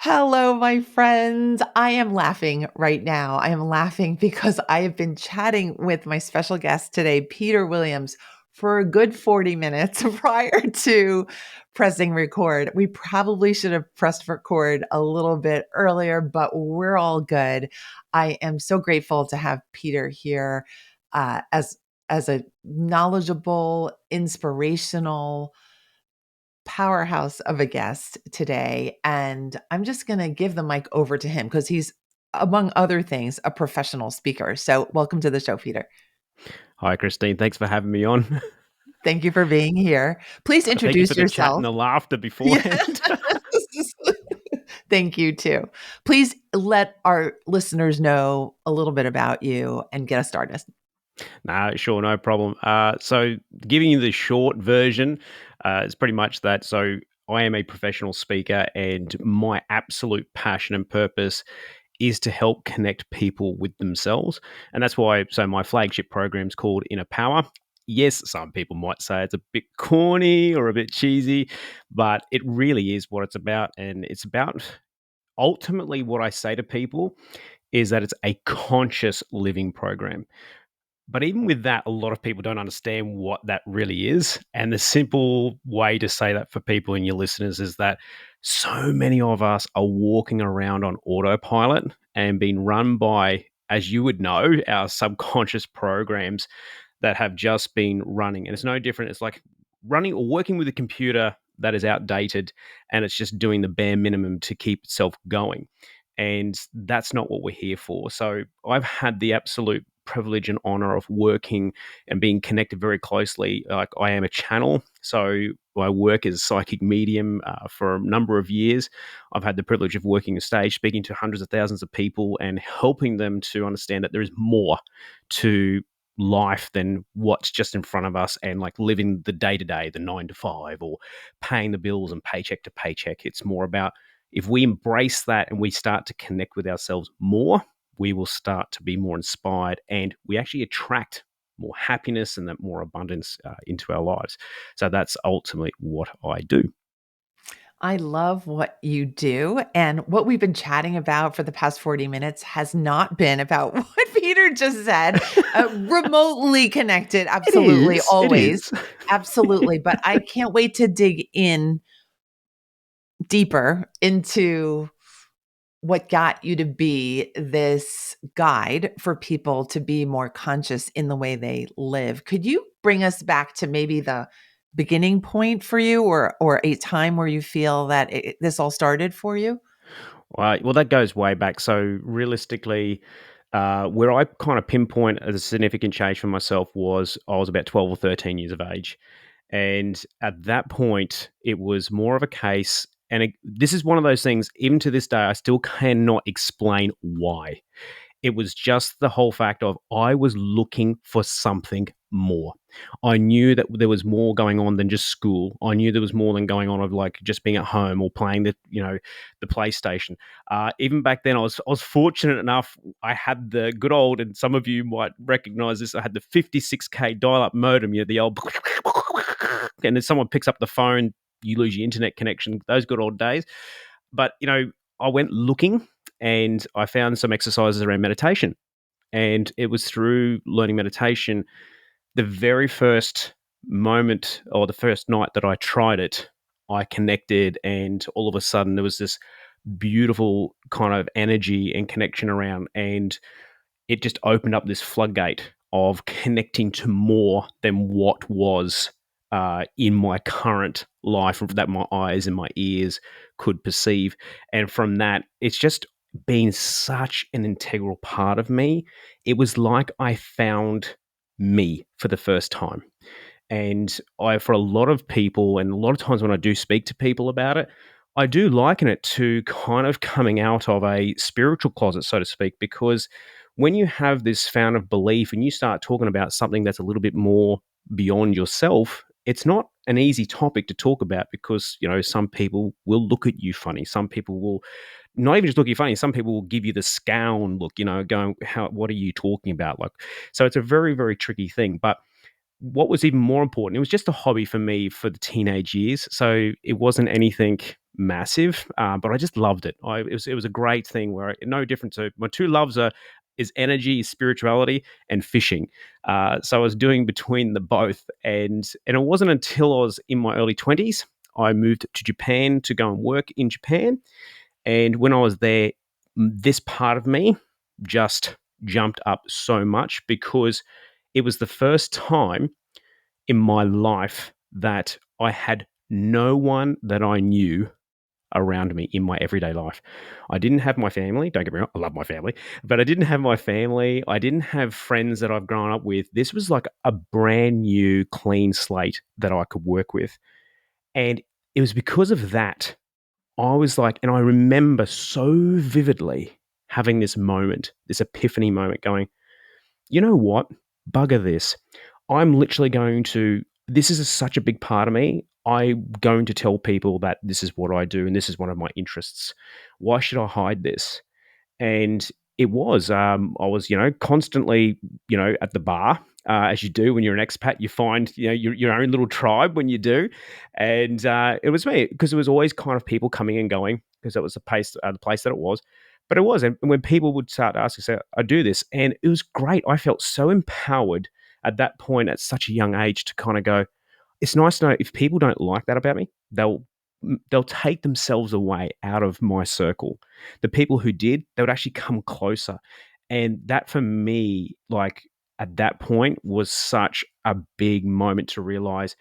Hello, my friends. I am laughing right now. I am laughing because I have been chatting with my special guest today, Peter Williams, for a good 40 minutes prior to pressing record. We probably should have pressed record a little bit earlier, but we're all good. I am so grateful to have Peter here as a knowledgeable, inspirational, powerhouse of a guest today. And I'm just going to give the mic over to him because he's, among other things, a professional speaker. So, welcome to the show, Peter. Hi, Christine. Thanks for having me on. Thank you for being here. Please Thank you introduce for the chat yourself. and the laughter Yes. beforehand. Thank you, too. Please let our listeners know a little bit about you and get us started. Nah, sure, no problem. So, giving you the short version, is pretty much that. So, I am a professional speaker, and my absolute passion and purpose is to help connect people with themselves. And that's why, so my flagship program is called Inner Power. Yes, some people might say it's a bit corny or a bit cheesy, but it really is what it's about. And it's about ultimately what I say to people is that it's a conscious living program. But even with that, a lot of people don't understand what that really is. And the simple way to say that for people and your listeners is that so many of us are walking around on autopilot and being run by, as you would know, our subconscious programs that have just been running. And it's no different. It's like running or working with a computer that is outdated and it's just doing the bare minimum to keep itself going. And that's not what we're here for. So I've had the absolute privilege and honor of working and being connected very closely. Like I am a channel, so I work as a psychic medium for a number of years. I've had the privilege of working the stage, speaking to hundreds of thousands of people and helping them to understand that there is more to life than what's just in front of us and like living the day to day, the 9 to 5, or paying the bills and paycheck to paycheck. It's more about if we embrace that and we start to connect with ourselves more, we will start to be more inspired and we actually attract more happiness and that more abundance into our lives. So that's ultimately what I do. I love what you do. And what we've been chatting about for the past 40 minutes has not been about what Peter just said, remotely connected. It Absolutely. is. It Always. is. Absolutely. But I can't wait to dig in deeper into what got you to be this guide for people to be more conscious in the way they live. Could you bring us back to maybe the beginning point for you or a time where you feel that this all started for you? Well, that goes way back. So realistically, where I kind of pinpoint as a significant change for myself was I was about 12 or 13 years of age. And at that point, it was more of a case. And this is one of those things, even to this day, I still cannot explain why. It was just the whole fact of I was looking for something more. I knew that there was more going on than just school. I knew there was more than going on of like just being at home or playing the PlayStation. Even back then, I was fortunate enough. I had the good old, and some of you might recognize this. I had the 56K dial-up modem. The old, and then someone picks up the phone, you lose your internet connection. Those good old days. But I went looking and I found some exercises around meditation. And it was through learning meditation, the very first moment or the first night that I tried it, I connected, and all of a sudden there was this beautiful kind of energy and connection around, and it just opened up this floodgate of connecting to more than what was in my current life that my eyes and my ears could perceive. And from that, it's just been such an integral part of me. It was like I found me for the first time. And for a lot of people, and a lot of times when I do speak to people about it, I do liken it to kind of coming out of a spiritual closet, so to speak, because when you have this fountain of belief and you start talking about something that's a little bit more beyond yourself, it's not an easy topic to talk about because, some people will look at you funny. Some people will not even just look at you funny. Some people will give you the scowl look, going, what are you talking about? Like, so it's a very, very tricky thing. But what was even more important, it was just a hobby for me for the teenage years. So it wasn't anything massive, but I just loved it. It was a great thing where no different to my two loves are is energy, spirituality, and fishing. So I was doing between the both, and it wasn't until I was in my early 20s I moved to Japan to go and work in Japan. And when I was there, this part of me just jumped up so much because it was the first time in my life that I had no one that I knew around me in my everyday life. I didn't have my family. Don't get me wrong, I love my family, but I didn't have my family. I didn't have friends that I've grown up with. This was like a brand new, clean slate that I could work with. And it was because of that I was like, and I remember so vividly having this moment, this epiphany moment going, you know what? Bugger this. I'm literally going to, this is such a big part of me. I'm going to tell people that this is what I do and this is one of my interests. Why should I hide this? And I was, constantly, at the bar, as you do when you're an expat. You find, your own little tribe when you do. And it was me because it was always kind of people coming and going because that was the place that it was. But it was. And when people would start to ask, I said, I do this. And it was great. I felt so empowered at that point at such a young age to kind of go, it's nice to know if people don't like that about me, they'll take themselves away out of my circle. The people who did, they would actually come closer. And that for me, like at that point, was such a big moment to realize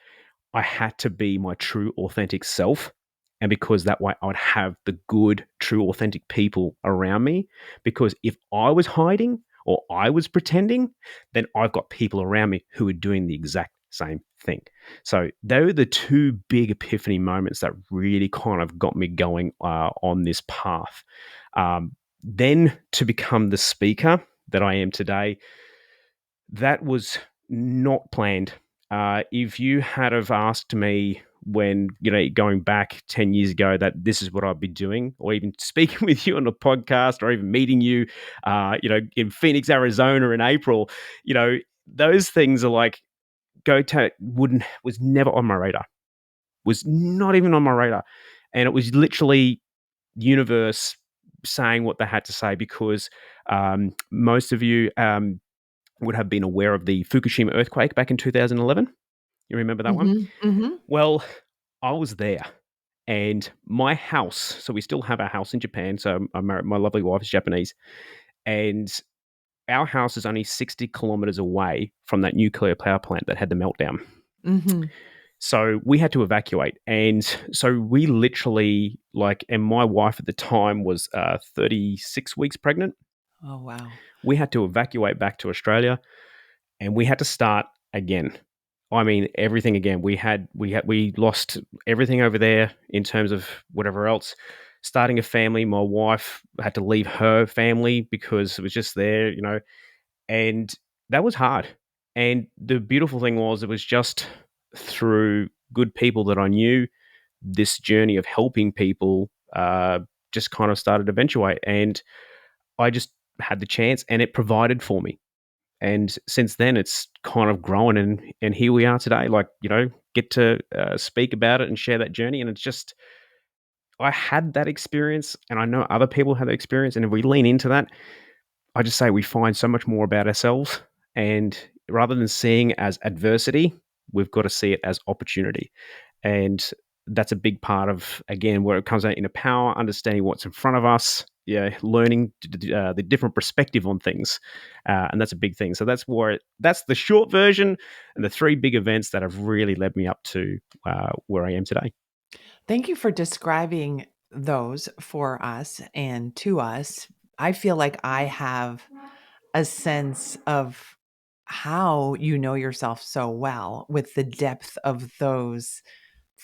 I had to be my true, authentic self. And because that way I would have the good, true, authentic people around me. Because if I was hiding or I was pretending, then I've got people around me who are doing the exact same thing. So they were the two big epiphany moments that really kind of got me going on this path. Then to become the speaker that I am today, that was not planned. If you had have asked me when, going back 10 years ago that this is what I'd be doing, or even speaking with you on a podcast, or even meeting you, in Phoenix, Arizona in April, those things are like, was never on my radar, was not even on my radar. And it was literally the universe saying what they had to say because most of you would have been aware of the Fukushima earthquake back in 2011. You remember that one? Mhm, mhm. Well, I was there. And my house, so we still have our house in Japan. So I'm married, my lovely wife is Japanese. And our house is only 60 kilometers away from that nuclear power plant that had the meltdown. Mhm. So we had to evacuate. And so we literally, and my wife at the time was 36 weeks pregnant. Oh, wow. We had to evacuate back to Australia and we had to start again. I mean, everything again. We lost everything over there in terms of whatever else. Starting a family, my wife had to leave her family because it was just there, and that was hard. And the beautiful thing was, it was just through good people that I knew, this journey of helping people just kind of started to eventuate. And I just had the chance, and it provided for me. And since then, it's kind of grown, and here we are today. Get to speak about it and share that journey. And it's just, I had that experience, and I know other people have that experience. And if we lean into that, I just say we find so much more about ourselves. And rather than seeing as adversity, we've got to see it as opportunity. And that's a big part of, again, where it comes out into power, understanding what's in front of us, learning the different perspective on things. And that's a big thing. So that's the short version and the three big events that have really led me up to where I am today. Thank you for describing those for us and to us. I feel like I have a sense of how you know yourself so well with the depth of those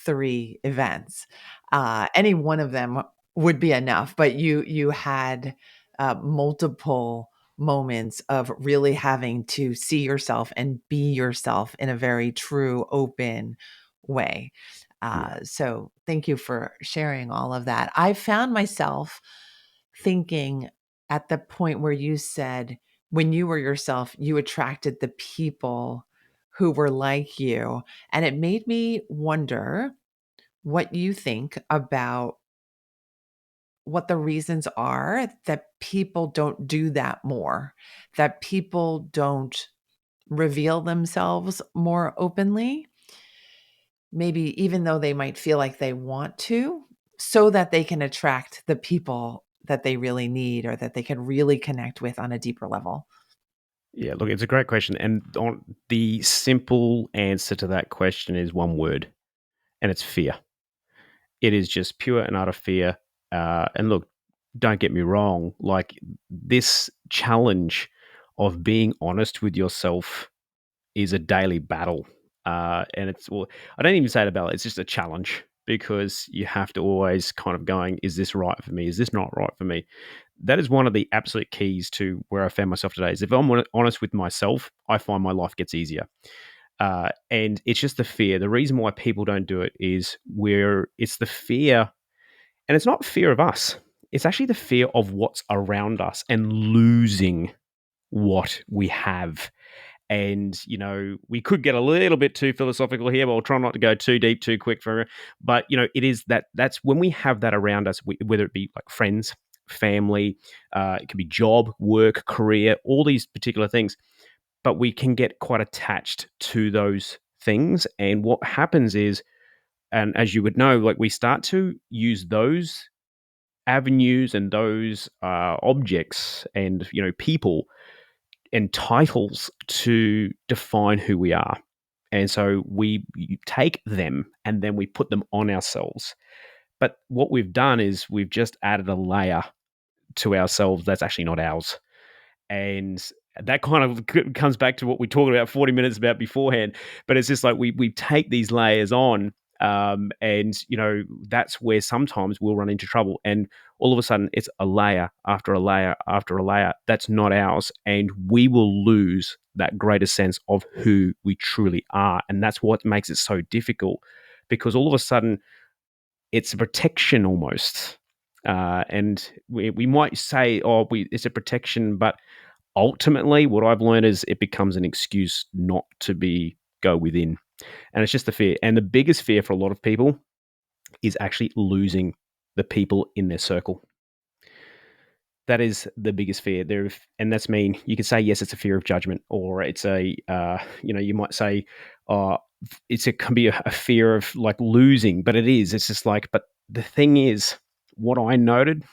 3 events. Any one of them would be enough, but you had, multiple moments of really having to see yourself and be yourself in a very true, open way. Yeah. So thank you for sharing all of that. I found myself thinking at the point where you said, when you were yourself, you attracted the people who were like you, and it made me wonder what you think about what the reasons are that people don't do that more, that people don't reveal themselves more openly, maybe even though they might feel like they want to, so that they can attract the people that they really need or that they can really connect with on a deeper level? Yeah, look, it's a great question. And the simple answer to that question is one word, and it's fear. It is just pure and utter fear. And look, don't get me wrong, like this challenge of being honest with yourself is a daily battle. And it's, well, I don't even say it a battle, it's just a challenge because you have to always kind of going, is this right for me? Is this not right for me? That is one of the absolute keys to where I found myself today is if I'm honest with myself, I find my life gets easier. And it's just the fear. The reason why people don't do it is where it's the fear, and it's not fear of us. It's actually the fear of what's around us and losing what we have. And, we could get a little bit too philosophical here, but I'll try not to go too deep too quick for it. But, it is that's when we have that around us, whether it be like friends, family, it could be job, work, career, all these particular things. But we can get quite attached to those things. And what happens is, and as you would know, like we start to use those avenues and those objects and, people and titles to define who we are. And so we take them and then we put them on ourselves. But what we've done is we've just added a layer to ourselves that's actually not ours. And that kind of comes back to what we talked about 40 minutes about beforehand. But it's just like we take these layers on, and that's where sometimes we'll run into trouble. And all of a sudden, it's a layer after a layer after a layer that's not ours, and we will lose that greater sense of who we truly are. And that's what makes it so difficult, because all of a sudden, it's a protection almost. And we might say, oh, it's a protection, but ultimately, what I've learned is it becomes an excuse not to go within. And it's just the fear. And the biggest fear for a lot of people is actually losing the people in their circle. That is the biggest fear there, and that's mean you could say yes, it's a fear of judgment, or it's you might say, uh, it can be a fear of like losing, but it is. It's just like, but the thing is, what I noted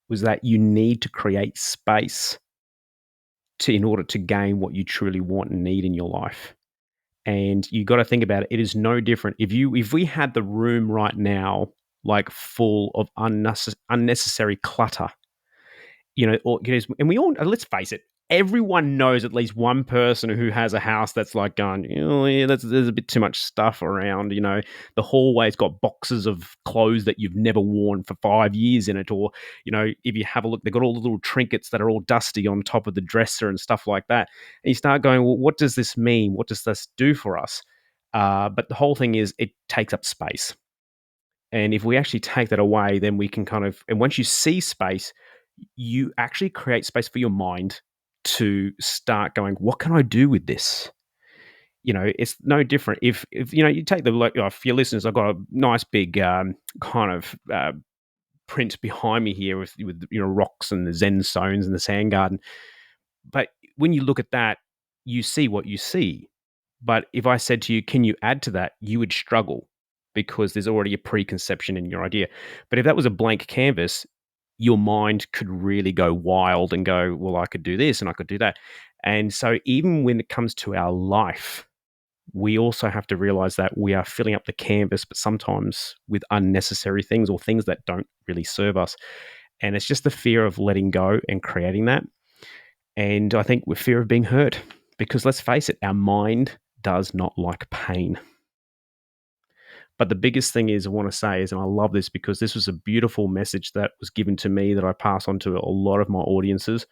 was that you need to create space in order to gain what you truly want and need in your life. And you got to think about it. It is no different. If we had the room right now, like full of unnecessary clutter, or and we all, let's face it, everyone knows at least one person who has a house that's like going, yeah, there's a bit too much stuff around. The hallway's got boxes of clothes that you've never worn for 5 years in it, or if you have a look, they've got all the little trinkets that are all dusty on top of the dresser and stuff like that. And you start going, well, what does this mean? What does this do for us? But the whole thing is, it takes up space. And if we actually take that away, then we can and once you see space, you actually create space for your mind to start going, what can I do with this? It's no different. If you take for your listeners, I've got a nice big kind of print behind me here with rocks and the Zen stones and the sand garden. But when you look at that, you see what you see. But if I said to you, can you add to that? You would struggle because there's already a preconception in your idea. But if that was a blank canvas, your mind could really go wild and go, well, I could do this and I could do that. And so even when it comes to our life, we also have to realize that we are filling up the canvas, but sometimes with unnecessary things or things that don't really serve us. And it's just the fear of letting go and creating that. And I think with fear of being hurt, because let's face it, our mind does not like pain. But the biggest thing is I want to say is, and I love this because this was a beautiful message that was given to me that I pass on to a lot of my audiences,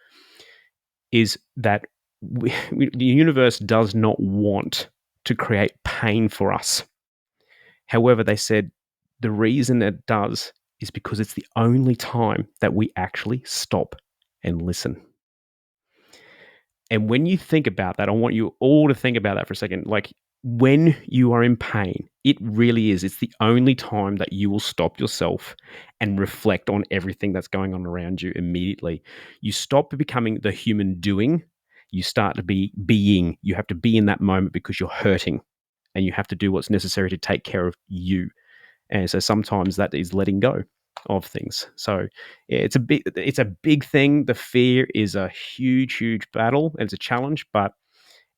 is that the universe does not want to create pain for us. However, they said the reason it does is because it's the only time that we actually stop and listen. And when you think about that, I want you all to think about that for a second. Like, when you are in pain, it really is. It's the only time that you will stop yourself and reflect on everything that's going on around you immediately. You stop becoming the human doing. You start to be being. You have to be in that moment because you're hurting and you have to do what's necessary to take care of you. And so sometimes that is letting go of things. So yeah, it's a big thing. The fear is a huge battle. It's a challenge, but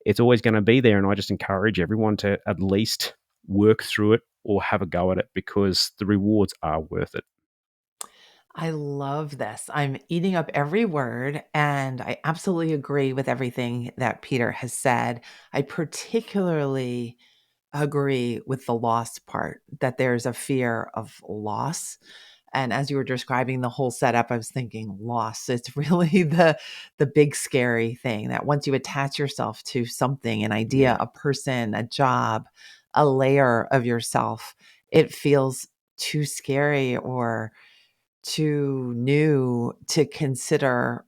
it's always going to be there. And I just encourage everyone to at least work through it or have a go at it because the rewards are worth it. I love this. I'm eating up every word, and I absolutely agree with everything that Peter has said. I particularly agree with the loss part, that there's a fear of loss. And as you were describing the whole setup, I was thinking loss. It's really the big scary thing that once you attach yourself to something, an idea, Yeah. a person, a job, a layer of yourself, it feels too scary or too new to consider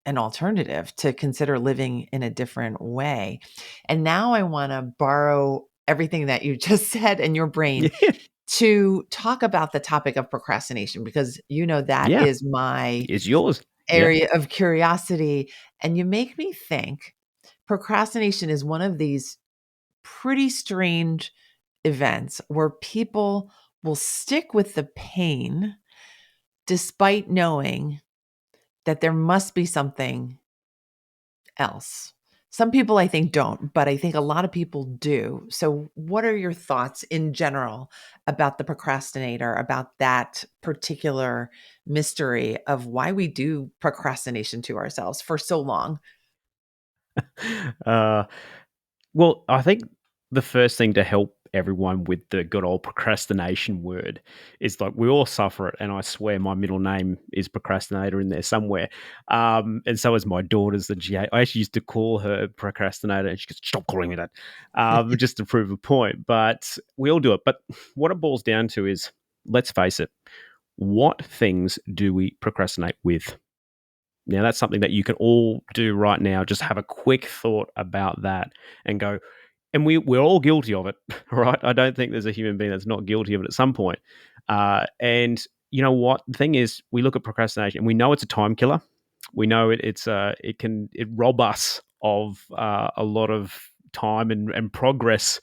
an alternative, to consider living in a different way. And now I want to borrow everything that you just said in your brain Yeah. to talk about the topic of procrastination, because that Yeah. is my It's yours. Yeah. area of curiosity. And you make me think procrastination is one of these pretty strange events where people will stick with the pain despite knowing that there must be something else. Some people I think don't, but I think a lot of people do. So, what are your thoughts in general about the procrastinator, about that particular mystery of why we do procrastination to ourselves for so long? Uh, well, I think the first thing to help everyone with the good old procrastination word is like we all suffer it, and I swear my middle name is procrastinator in there somewhere. And so is my daughter's. And I actually used to call her procrastinator, and she goes, "Stop calling me that," just to prove a point. But we all do it. But what it boils down to is, let's face it, what things do we procrastinate with? Now, that's something that you can all do right now. Just have a quick thought about that and go, and we're all guilty of it, right? I don't think there's a human being that's not guilty of it at some point. And you know what? The thing is, we look at procrastination and we know it's a time killer. We know it rob us of a lot of time and progress,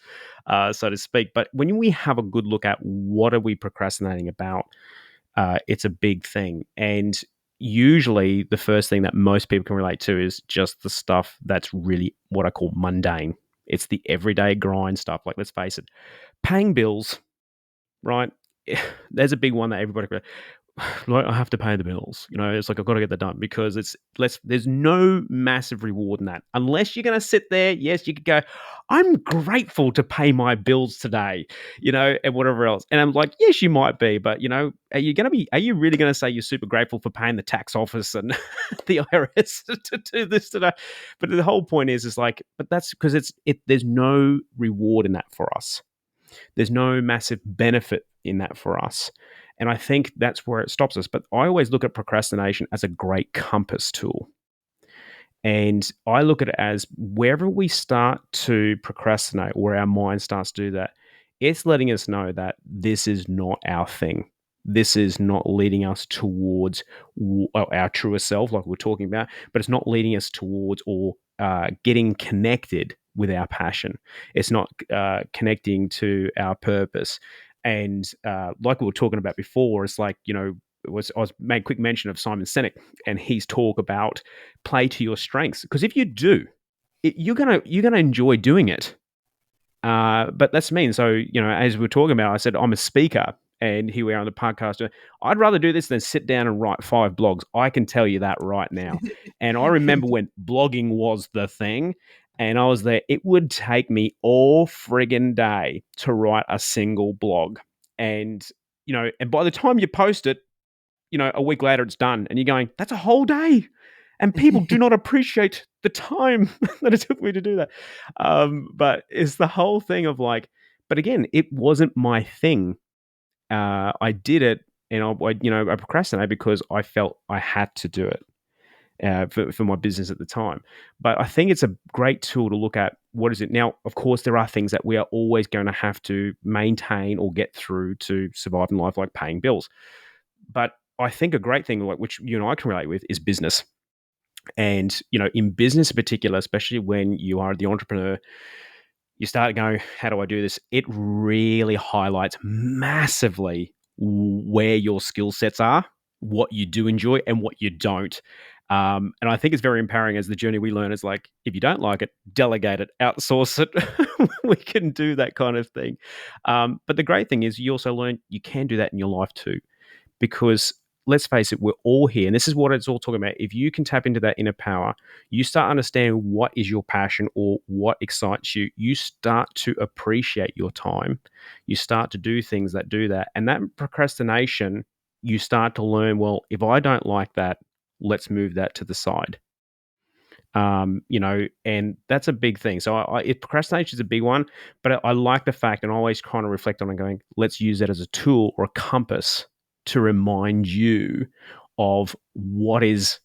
so to speak. But when we have a good look at what are we procrastinating about, it's a big thing. And usually, the first thing that most people can relate to is just the stuff that's really what I call mundane. It's the everyday grind stuff. Like, let's face it, paying bills, right? There's a big one that everybody like, I have to pay the bills. It's like I've got to get that done because there's no massive reward in that. Unless you're gonna sit there, yes, you could go, I'm grateful to pay my bills today, and whatever else. And I'm like, yes, you might be, but are you really gonna say you're super grateful for paying the tax office and the IRS to do this today? But the whole point is like, but that's because there's no reward in that for us. There's no massive benefit in that for us. And I think that's where it stops us. But I always look at procrastination as a great compass tool. And I look at it as wherever we start to procrastinate or our mind starts to do that, it's letting us know that this is not our thing. This is not leading us towards our truest self, like we're talking about, but it's not leading us towards or getting connected with our passion. It's not connecting to our purpose. And like we were talking about before, it's like, I was made quick mention of Simon Sinek and his talk about play to your strengths. Because if you do, you're gonna enjoy doing it. But that's me. And so, as we are talking about, I said I'm a speaker, and here we are on the podcast. I'd rather do this than sit down and write 5 blogs. I can tell you that right now. And I remember when blogging was the thing, and I was there. It would take me all friggin' day to write a single blog, and and by the time you post it, a week later it's done, and you're going, that's a whole day. And people do not appreciate the time that it took me to do that. But it's the whole thing of like, but again, it wasn't my thing. I did it, and I procrastinated because I felt I had to do it for my business at the time. But I think it's a great tool to look at what is it now? Of course, there are things that we are always going to have to maintain or get through to survive in life, like paying bills. But I think a great thing, like which you and I can relate with, is business. And in business in particular, especially when you are the entrepreneur, you start going, how do I do this? It really highlights massively where your skill sets are, what you do enjoy and what you don't. And I think it's very empowering as the journey we learn is like, if you don't like it, delegate it, outsource it. We can do that kind of thing. But the great thing is you also learn you can do that in your life too, because let's face it, we're all here. And this is what it's all talking about. If you can tap into that inner power, you start understanding what is your passion or what excites you. You start to appreciate your time. You start to do things that do that. And that procrastination, you start to learn, well, if I don't like that, let's move that to the side. And that's a big thing. So procrastination is a big one, but I like the fact, and I always kind of reflect on it going, let's use that as a tool or a compass to remind you of what is,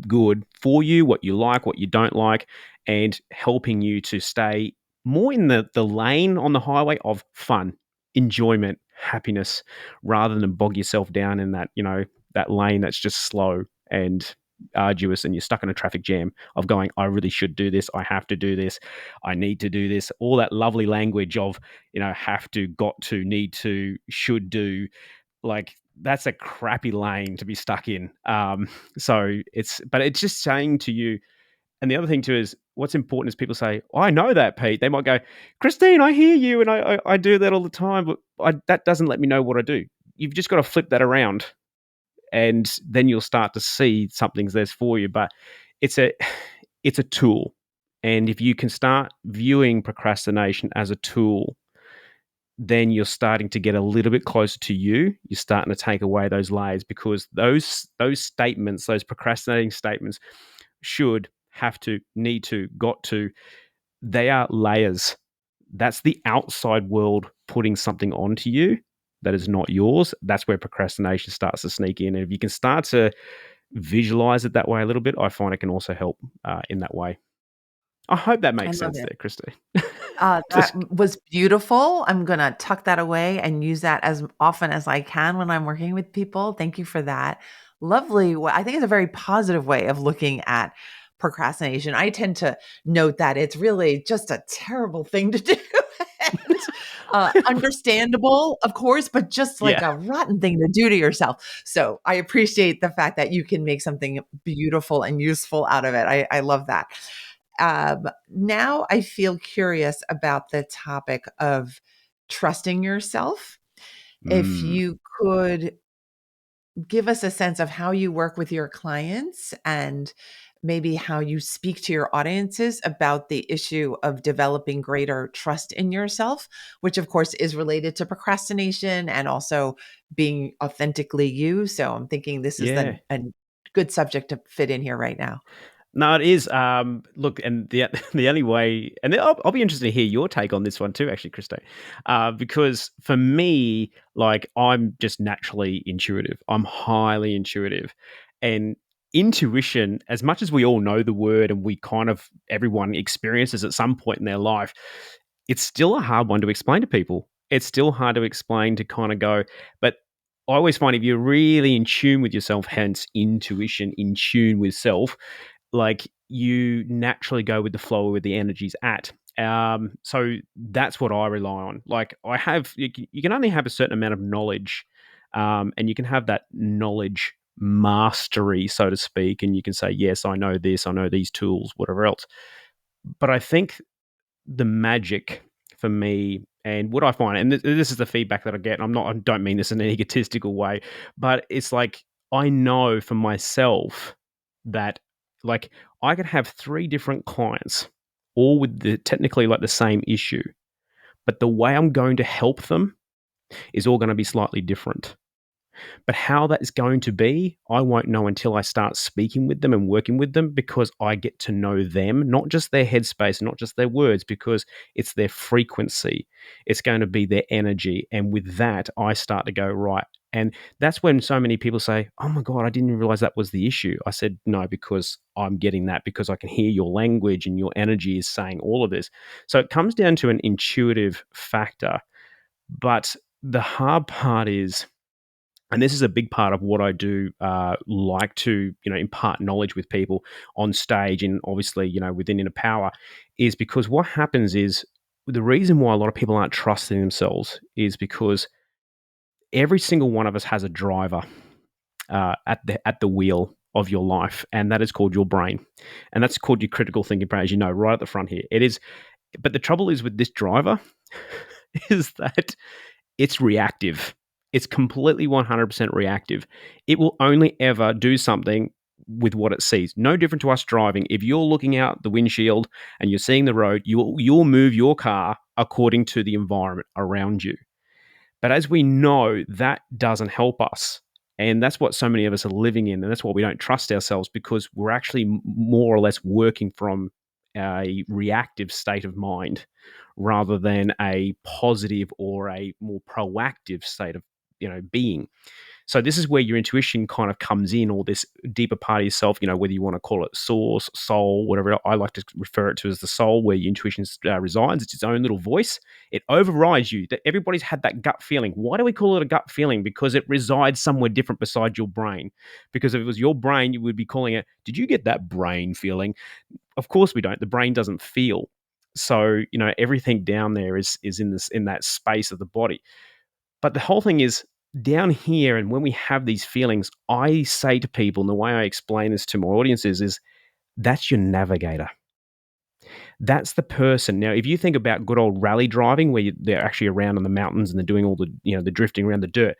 good for you, what you like, what you don't like, and helping you to stay more in the lane on the highway of fun, enjoyment, happiness, rather than bog yourself down in that, that lane that's just slow and arduous and you're stuck in a traffic jam of going, I really should do this, I have to do this, I need to do this, all that lovely language of, have to, got to, need to, should do. Like, that's a crappy lane to be stuck in. But it's just saying to you, and the other thing too is what's important is people say, oh, I know that, Pete. They might go, Christine, I hear you, and I do that all the time, but that doesn't let me know what I do. You've just got to flip that around, and then you'll start to see something's there for you. But it's a tool, and if you can start viewing procrastination as a tool, then you're starting to get a little bit closer to you. You're starting to take away those layers, because those statements, those procrastinating statements, should, have to, need to, got to, they are layers. That's the outside world putting something onto you that is not yours. That's where procrastination starts to sneak in. And if you can start to visualize it that way a little bit, I find it can also help in that way. I hope that I makes love sense it. there, Christy. That Just, was beautiful. I'm gonna tuck that away and use that as often as I can when I'm working with people. Thank you for that. Lovely. I think it's a very positive way of looking at procrastination. I tend to note that it's really just a terrible thing to do. And understandable, of course, but just like yeah. a rotten thing to do to yourself. So I appreciate the fact that you can make something beautiful and useful out of it. I love that. Now I feel curious about the topic of trusting yourself. If Mm, you could give us a sense of how you work with your clients and maybe how you speak to your audiences about the issue of developing greater trust in yourself, which of course is related to procrastination and also being authentically you. So I'm thinking this is yeah. a good subject to fit in here right now. No, it is. Look, and the the only way, and I'll be interested to hear your take on this one too, actually, Christo, because for me, like, I'm just naturally intuitive. I'm highly intuitive, and intuition, as much as we all know the word, and we kind of everyone experiences at some point in their life, it's still a hard one to explain to people. It's still hard to explain to kind of go, but I always find if you're really in tune with yourself, hence intuition, in tune with self, like you naturally go with the flow where the energy's at. So that's what I rely on. Like I have, you can only have a certain amount of knowledge, and you can have that knowledge mastery, so to speak, and you can say, yes, I know this, I know these tools, whatever else. But I think the magic for me and what I find, and this is the feedback that I get, and I don't mean this in an egotistical way, but it's like I know for myself that, like, I could have three different clients, all with the technically like the same issue, but the way I'm going to help them is all going to be slightly different. But how that is going to be, I won't know until I start speaking with them and working with them, because I get to know them, not just their headspace, not just their words, because it's their frequency. It's going to be their energy. And with that, I start to go, right, And that's when so many people say, "Oh my God, I didn't realize that was the issue." I said, "No, because I'm getting that because I can hear your language and your energy is saying all of this." So it comes down to an intuitive factor. But the hard part is, and this is a big part of what I do, like to impart knowledge with people on stage, and obviously within Inner Power, is because what happens is the reason why a lot of people aren't trusting themselves is because every single one of us has a driver at the wheel of your life, and that is called your brain, and that's called your critical thinking brain, as you know, right at the front here. It is, but the trouble is with this driver is that it's reactive. It's completely 100% reactive. It will only ever do something with what it sees. No different to us driving. If you're looking out the windshield and you're seeing the road, you'll move your car according to the environment around you. But as we know, that doesn't help us. And that's what so many of us are living in. And that's why we don't trust ourselves, because we're actually more or less working from a reactive state of mind rather than a positive or a more proactive state of being. So this is where your intuition kind of comes in, or this deeper part of yourself, whether you want to call it source, soul, whatever. I like to refer it to as the soul, where your intuition resides. It's its own little voice. It overrides you. That everybody's had that gut feeling. Why do we call it a gut feeling? Because it resides somewhere different beside your brain. Because if it was your brain, you would be calling it, "Did you get that brain feeling?" Of course we don't. The brain doesn't feel. So, everything down there is in that space of the body. But the whole thing is down here, and when we have these feelings, I say to people, and the way I explain this to my audiences is that's your navigator. That's the person. Now, if you think about good old rally driving, where they're actually around on the mountains and they're doing all the, the drifting around the dirt,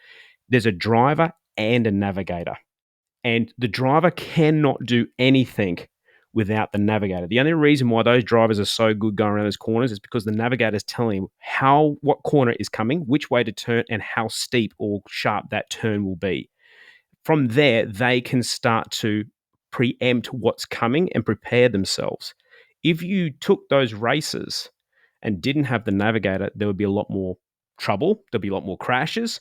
there's a driver and a navigator. And the driver cannot do anything without the navigator. The only reason why those drivers are so good going around those corners is because the navigator is telling him what corner is coming, which way to turn, and how steep or sharp that turn will be. From there, they can start to preempt what's coming and prepare themselves. If you took those races and didn't have the navigator, there would be a lot more trouble. There'll be a lot more crashes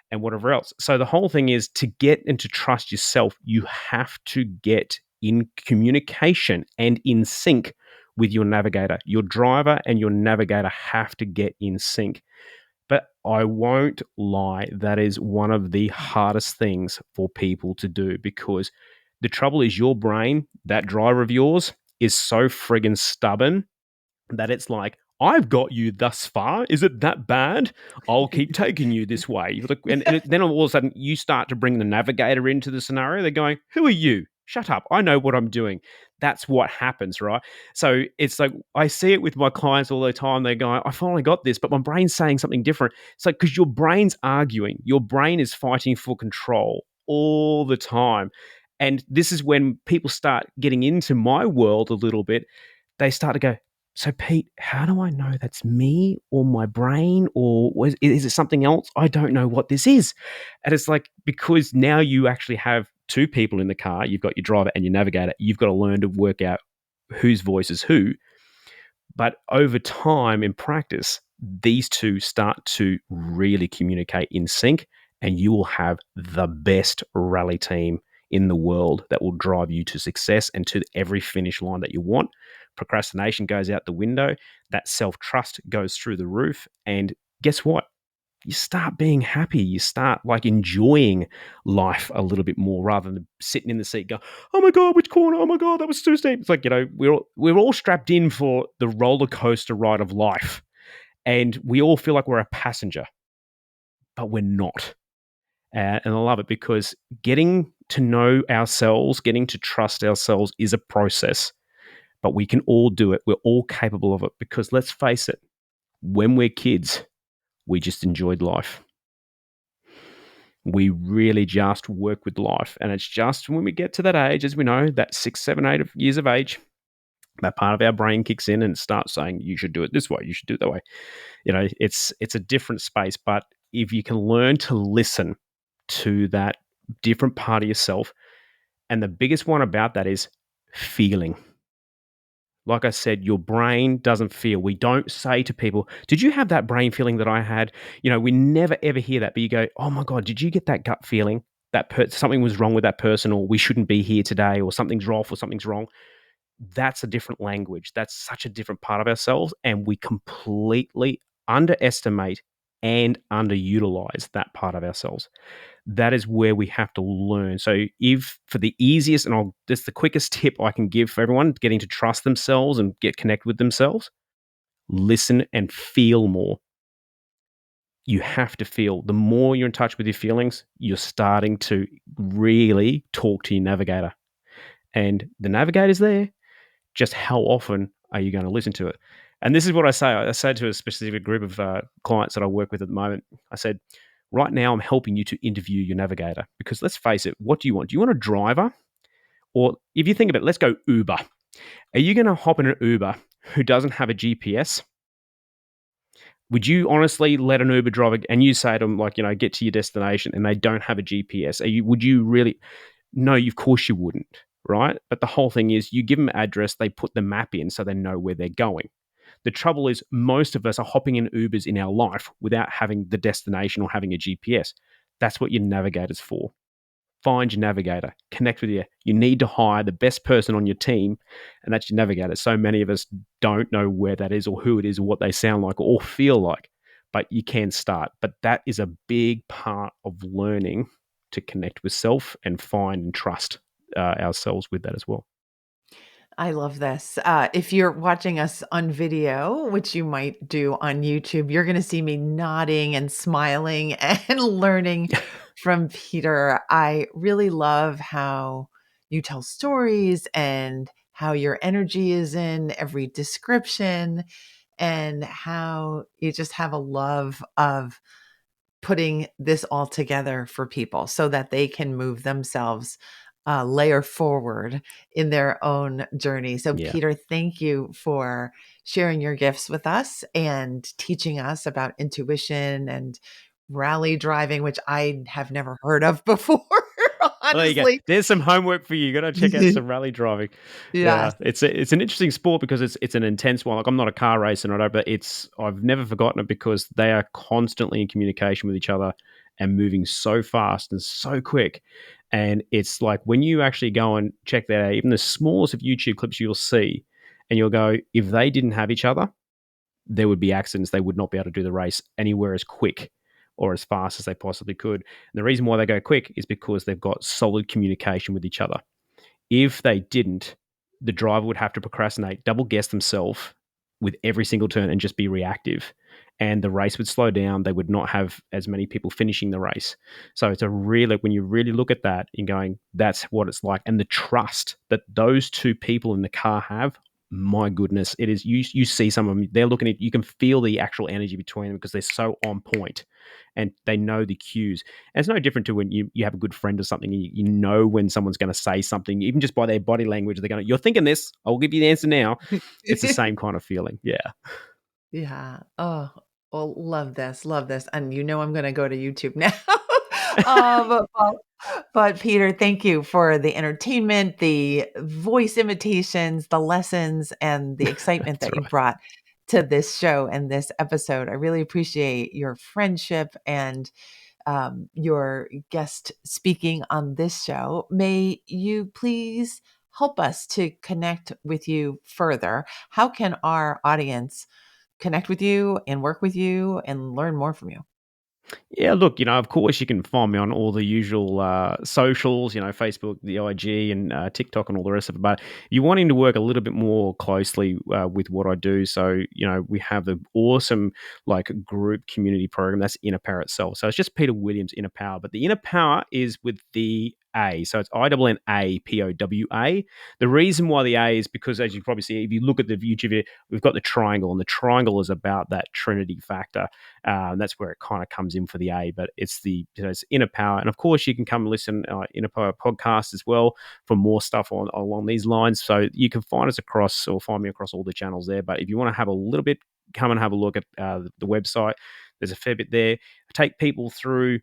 and whatever else. So the whole thing is, to get and to trust yourself, you have to get in communication and in sync with your navigator. Your driver and your navigator have to get in sync. But I won't lie, that is one of the hardest things for people to do, because the trouble is your brain, that driver of yours, is so friggin' stubborn that it's like, "I've got you thus far. Is it that bad? I'll keep taking you this way." And then all of a sudden, you start to bring the navigator into the scenario. They're going, "Who are you? Shut up. I know what I'm doing." That's what happens, right? So it's like, I see it with my clients all the time. They go, "I finally got this, but my brain's saying something different." It's like, because your brain's arguing. Your brain is fighting for control all the time. And this is when people start getting into my world a little bit. They start to go, "So, Pete, how do I know that's me or my brain, or is it something else? I don't know what this is." And it's like, because now you actually have two people in the car. You've got your driver and your navigator. You've got to learn to work out whose voice is who. But over time, in practice, these two start to really communicate in sync, and you will have the best rally team in the world that will drive you to success and to every finish line that you want. Procrastination goes out the window. That self-trust goes through the roof. And guess what? You start being happy. You start like enjoying life a little bit more, rather than sitting in the seat going, "Oh my God, which corner? Oh my God, that was too steep." It's like, we're all strapped in for the roller coaster ride of life, and we all feel like we're a passenger, but we're not. And I love it, because getting to know ourselves, getting to trust ourselves is a process, but we can all do it. We're all capable of it, because let's face it, when we're kids, we just enjoyed life. We really just work with life. And it's just when we get to that age, as we know, that 6, 7, 8 years of age, that part of our brain kicks in and starts saying, "You should do it this way. You should do it that way." It's a different space. But if you can learn to listen to that different part of yourself, and the biggest one about that is feeling. Like I said, your brain doesn't feel. We don't say to people, "Did you have that brain feeling that I had?" We never ever hear that. But you go, "Oh my god, did you get that gut feeling that something was wrong with that person, or we shouldn't be here today, or something's off, or something's wrong?" That's a different language. That's such a different part of ourselves, and we completely underestimate and underutilize that part of ourselves. That is where we have to learn. So, if for the easiest, and this is the quickest tip I can give for everyone getting to trust themselves and get connected with themselves, listen and feel more. You have to feel. The more you're in touch with your feelings, you're starting to really talk to your navigator. And the navigator's there. Just how often are you going to listen to it? And this is what I say. I say to a specific group of clients that I work with at the moment. I said, right now I'm helping you to interview your navigator, because let's face it, what do you want? Do you want a driver? Or if you think of it, let's go Uber. Are you going to hop in an Uber who doesn't have a GPS? Would you honestly let an Uber driver, and you say to them, like, get to your destination, and they don't have a GPS? Would you really? No, of course you wouldn't, right? But the whole thing is, you give them an address, they put the map in so they know where they're going. The trouble is, most of us are hopping in Ubers in our life without having the destination or having a GPS. That's what your navigator's for. Find your navigator, connect with you. You need to hire the best person on your team, and that's your navigator. So many of us don't know where that is, or who it is, or what they sound like or feel like, but you can start. But that is a big part of learning to connect with self and find and trust ourselves with that as well. I love this. If you're watching us on video, which you might do on YouTube, you're going to see me nodding and smiling and learning from Peter. I really love how you tell stories and how your energy is in every description, and how you just have a love of putting this all together for people so that they can move themselves layer forward in their own journey. So, Yeah. Peter, thank you for sharing your gifts with us and teaching us about intuition and rally driving, which I have never heard of before, Well, there you go. honestly. There's some homework for you. You got to check out some rally driving. Yeah, Yes. it's an interesting sport because it's an intense one. Like, I'm not a car racer, and I don't, but I've never forgotten it because they are constantly in communication with each other and moving so fast and so quick. And it's like, when you actually go and check that out, even the smallest of YouTube clips you'll see, and you'll go, if they didn't have each other, there would be accidents. They would not be able to do the race anywhere as quick or as fast as they possibly could. And the reason why they go quick is because they've got solid communication with each other. If they didn't, the driver would have to procrastinate, double guess themselves with every single turn, and just be reactive. And the race would slow down. They would not have as many people finishing the race. So it's when you really look at that and going, that's what it's like. And the trust that those two people in the car have, my goodness, it is. You see some of them, they're looking at, you can feel the actual energy between them because they're so on point and they know the cues. And it's no different to when you have a good friend or something, and you know when someone's going to say something, even just by their body language, they're going, you're thinking this, I'll give you the answer now. It's the same kind of feeling. Yeah. Yeah. Oh, well, love this, love this. And I'm going to go to YouTube now. But Peter, thank you for the entertainment, the voice imitations, the lessons, and the excitement That's that you right. brought to this show and this episode. I really appreciate your friendship and your guest speaking on this show. May you please help us to connect with you further. How can our audience connect with you and work with you and learn more from you? Yeah, look, of course you can find me on all the usual socials, Facebook, the IG, and TikTok, and all the rest of it. But you're wanting to work a little bit more closely with what I do. So, we have the awesome group community program that's Inner Power itself. So it's just Peter Williams Inner Power, but the Inner Power is with the A. So it's INNAPOWA. The reason why the A is because, as you probably see, if you look at the YouTube video, we've got the triangle, and the triangle is about that Trinity factor. That's where it kind of comes in for the A, but it's Inner Power. And of course, you can come and listen Inner Power podcast as well for more stuff along these lines. So you can find find me across all the channels there. But if you want to have a little bit, come and have a look at the website. There's a fair bit there. I take people through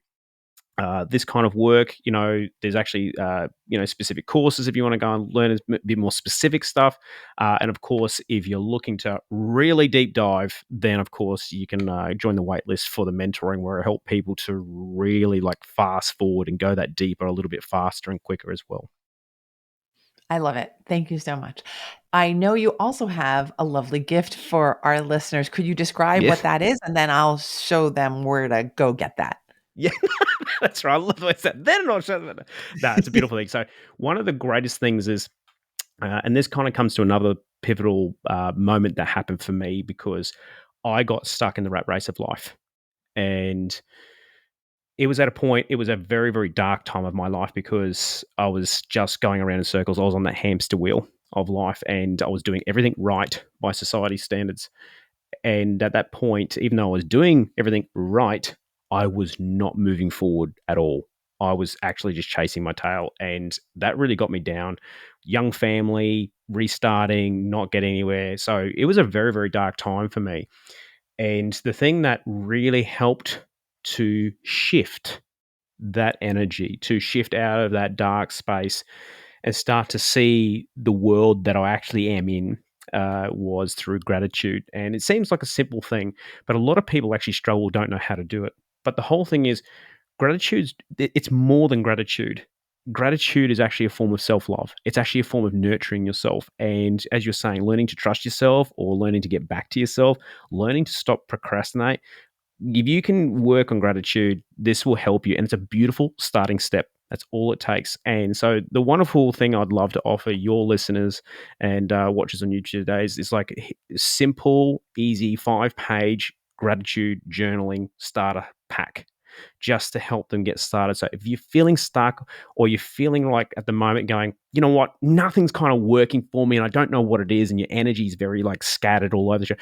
this kind of work. There's actually specific courses if you want to go and learn a bit more specific stuff. And of course, if you're looking to really deep dive, then of course you can join the wait list for the mentoring, where I help people to really like fast forward and go that deeper a little bit faster and quicker as well. I love it. Thank you so much. I know you also have a lovely gift for our listeners. Could you describe Yeah, what that is? And then I'll show them where to go get that. yeah, that's right. I love what I said. Then I'll show them. No, it's a beautiful thing. So one of the greatest things is, and this kind of comes to another pivotal moment that happened for me, because I got stuck in the rat race of life. And it was at a point, it was a very, very dark time of my life, because I was just going around in circles. I was on that hamster wheel of life, and I was doing everything right by society standards. And at that point, even though I was doing everything right, I was not moving forward at all. I was actually just chasing my tail. And that really got me down. Young family, restarting, not getting anywhere. So it was a very, very dark time for me. And the thing that really helped to shift that energy, to shift out of that dark space and start to see the world that I actually am in, was through gratitude. And it seems like a simple thing, but a lot of people actually struggle, don't know how to do it. But the whole thing is, gratitude, it's more than gratitude. Gratitude is actually a form of self love. It's actually a form of nurturing yourself. And as you're saying, learning to trust yourself, or learning to get back to yourself, learning to stop procrastinate. If you can work on gratitude, this will help you. And it's a beautiful starting step. That's all it takes. And so, the wonderful thing I'd love to offer your listeners and watchers on YouTube today is like simple, easy 5-page gratitude journaling starter pack, just to help them get started. So if you're feeling stuck, or you're feeling like at the moment going, you know what, nothing's kind of working for me and I don't know what it is, and your energy is very like scattered all over the show,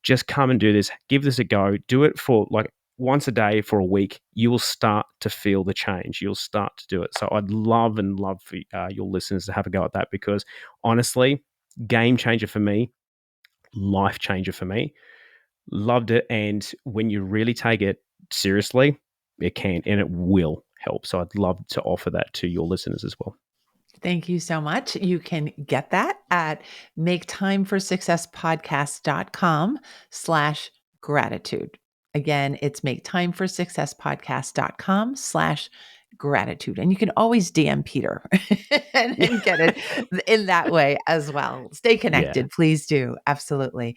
just come and do this. Give this a go. Do it for like once a day for a week. You will start to feel the change. You'll start to do it. So I'd love for your listeners to have a go at that, because honestly, game changer for me, life changer for me. Loved it. And when you really take it seriously, it can and it will help. So I'd love to offer that to your listeners as well. Thank you so much. You can get that at maketimeforsuccesspodcast.com/gratitude. Again, it's maketimeforsuccesspodcast.com/gratitude. And you can always DM Peter and get it in that way as well. Stay Yeah, connected. Please do. Absolutely.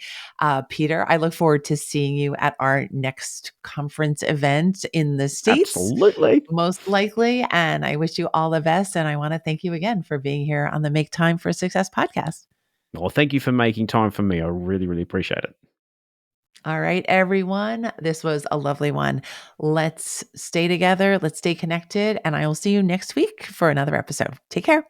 Peter, I look forward to seeing you at our next conference event in the States, absolutely. most likely. And I wish you all the best. And I want to thank you again for being here on the Make Time for Success podcast. Well, thank you for making time for me. I really, really appreciate it. All right, everyone. This was a lovely one. Let's stay together. Let's stay connected. And I will see you next week for another episode. Take care.